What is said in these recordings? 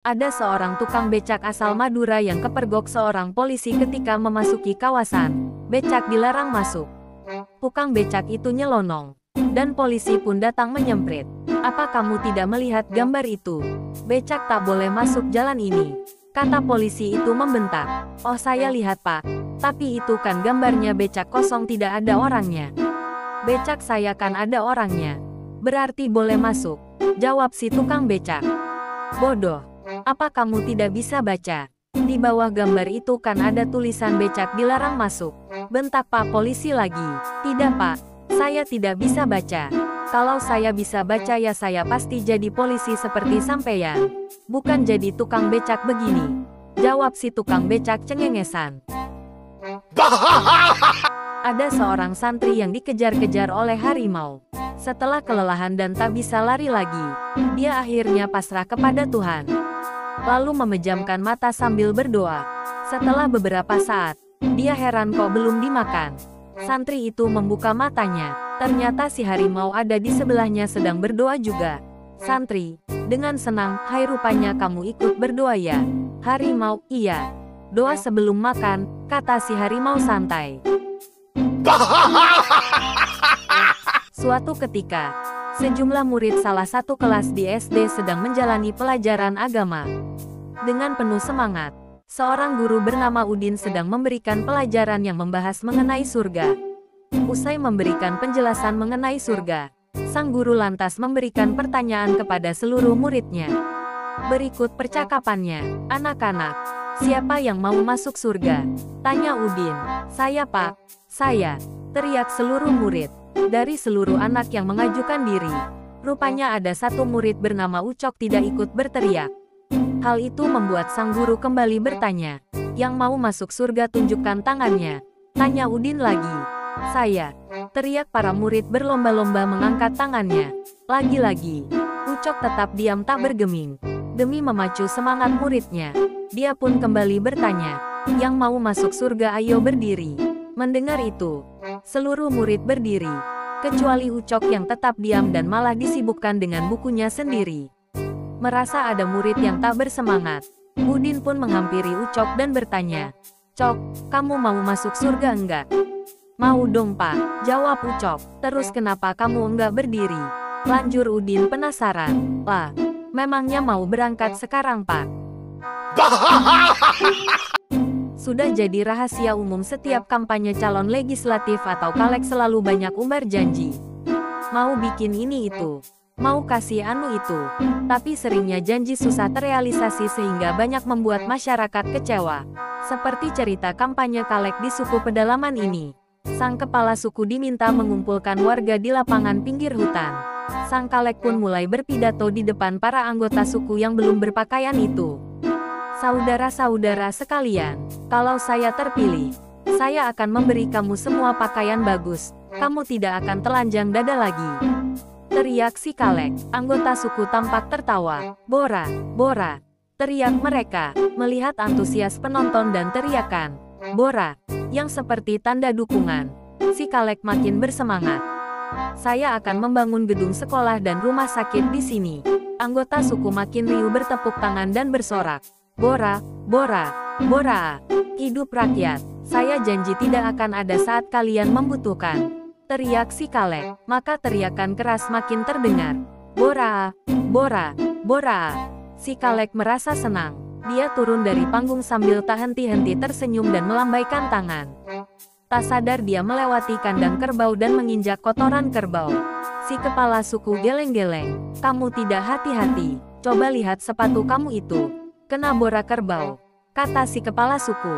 Ada seorang tukang becak asal Madura yang kepergok seorang polisi ketika memasuki kawasan becak dilarang masuk. Tukang becak itu nyelonong, dan polisi pun datang menyemprit. "Apa kamu tidak melihat gambar itu? Becak tak boleh masuk jalan ini," kata polisi itu membentak. "Oh, saya lihat, Pak. Tapi itu kan gambarnya becak kosong, tidak ada orangnya." "Becak saya kan ada orangnya. Berarti boleh masuk," jawab si tukang becak. "Bodoh. Apa kamu tidak bisa baca? Di bawah gambar itu kan ada tulisan becak dilarang masuk," bentak Pak polisi lagi. "Tidak, Pak. Saya tidak bisa baca. Kalau saya bisa baca ya saya pasti jadi polisi seperti sampeyan. Bukan jadi tukang becak begini," jawab si tukang becak cengengesan. Ada seorang santri yang dikejar-kejar oleh harimau. Setelah kelelahan dan tak bisa lari lagi, dia akhirnya pasrah kepada Tuhan, lalu memejamkan mata sambil berdoa. Setelah beberapa saat, dia heran kok belum dimakan. Santri itu membuka matanya. Ternyata si harimau ada di sebelahnya sedang berdoa juga. Santri, dengan senang, "Hai, rupanya kamu ikut berdoa ya?" Harimau, "Iya. Doa sebelum makan," kata si harimau santai. Suatu ketika, sejumlah murid salah satu kelas di SD sedang menjalani pelajaran agama. Dengan penuh semangat, seorang guru bernama Udin sedang memberikan pelajaran yang membahas mengenai surga. Usai memberikan penjelasan mengenai surga, sang guru lantas memberikan pertanyaan kepada seluruh muridnya. "Berikut percakapannya, anak-anak. Siapa yang mau masuk surga?" tanya Udin. "Saya, Pak. Saya," teriak seluruh murid. Dari seluruh anak yang mengajukan diri, rupanya ada satu murid bernama Ucok tidak ikut berteriak. Hal itu membuat sang guru kembali bertanya, "Yang mau masuk surga tunjukkan tangannya," tanya Udin lagi. "Saya," teriak para murid berlomba-lomba mengangkat tangannya. Lagi-lagi, Ucok tetap diam tak bergeming. Demi memacu semangat muridnya, dia pun kembali bertanya, "Yang mau masuk surga ayo berdiri." Mendengar itu, seluruh murid berdiri, kecuali Ucok yang tetap diam dan malah disibukkan dengan bukunya sendiri. Merasa ada murid yang tak bersemangat, Udin pun menghampiri Ucok dan bertanya, "Cok, kamu mau masuk surga enggak?" "Mau dong, Pak," jawab Ucok. "Terus kenapa kamu enggak berdiri?" lanjur Udin penasaran. "Lah, memangnya mau berangkat sekarang, Pak?" Sudah jadi rahasia umum setiap kampanye calon legislatif atau caleg selalu banyak umbar janji. Mau bikin ini itu, mau kasih anu itu, tapi seringnya janji susah terrealisasi sehingga banyak membuat masyarakat kecewa. Seperti cerita kampanye caleg di suku pedalaman ini. Sang kepala suku diminta mengumpulkan warga di lapangan pinggir hutan. Sang caleg pun mulai berpidato di depan para anggota suku yang belum berpakaian itu. "Saudara-saudara sekalian, kalau saya terpilih, saya akan memberi kamu semua pakaian bagus. Kamu tidak akan telanjang dada lagi," teriak si caleg. Anggota suku tampak tertawa. "Bora, Bora," teriak mereka, melihat antusias penonton dan teriakan "Bora" yang seperti tanda dukungan. Si caleg makin bersemangat. "Saya akan membangun gedung sekolah dan rumah sakit di sini." Anggota suku makin riuh bertepuk tangan dan bersorak, "Bora, Bora, Bora. Hidup rakyat. Saya janji tidak akan ada saat kalian membutuhkan," teriak si caleg. Maka teriakan keras makin terdengar. "Bora, Bora, Bora." Si caleg merasa senang. Dia turun dari panggung sambil tak henti-henti tersenyum dan melambaikan tangan. Tak sadar dia melewati kandang kerbau dan menginjak kotoran kerbau. Si kepala suku geleng-geleng. "Kamu tidak hati-hati. Coba lihat sepatu kamu itu. Kena bora kerbau," kata si kepala suku.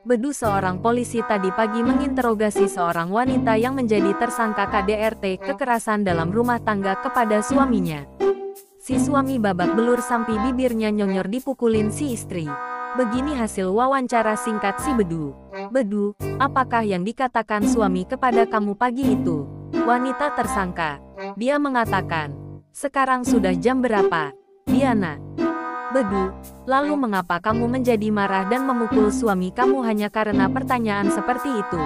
Bedu seorang polisi tadi pagi menginterogasi seorang wanita yang menjadi tersangka KDRT kekerasan dalam rumah tangga kepada suaminya. Si suami babak belur sampai bibirnya nyonyor dipukulin si istri. Begini hasil wawancara singkat si Bedu. "Bedu, apakah yang dikatakan suami kepada kamu pagi itu?" Wanita tersangka. Dia mengatakan, "Sekarang sudah jam berapa, Diana?" Bedu, "Lalu mengapa kamu menjadi marah dan memukul suami kamu hanya karena pertanyaan seperti itu?"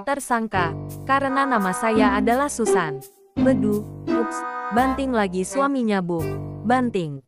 Tersangka, "Karena nama saya adalah Susan." Bedu, "Ups, Banting lagi suaminya, Bu. Banting.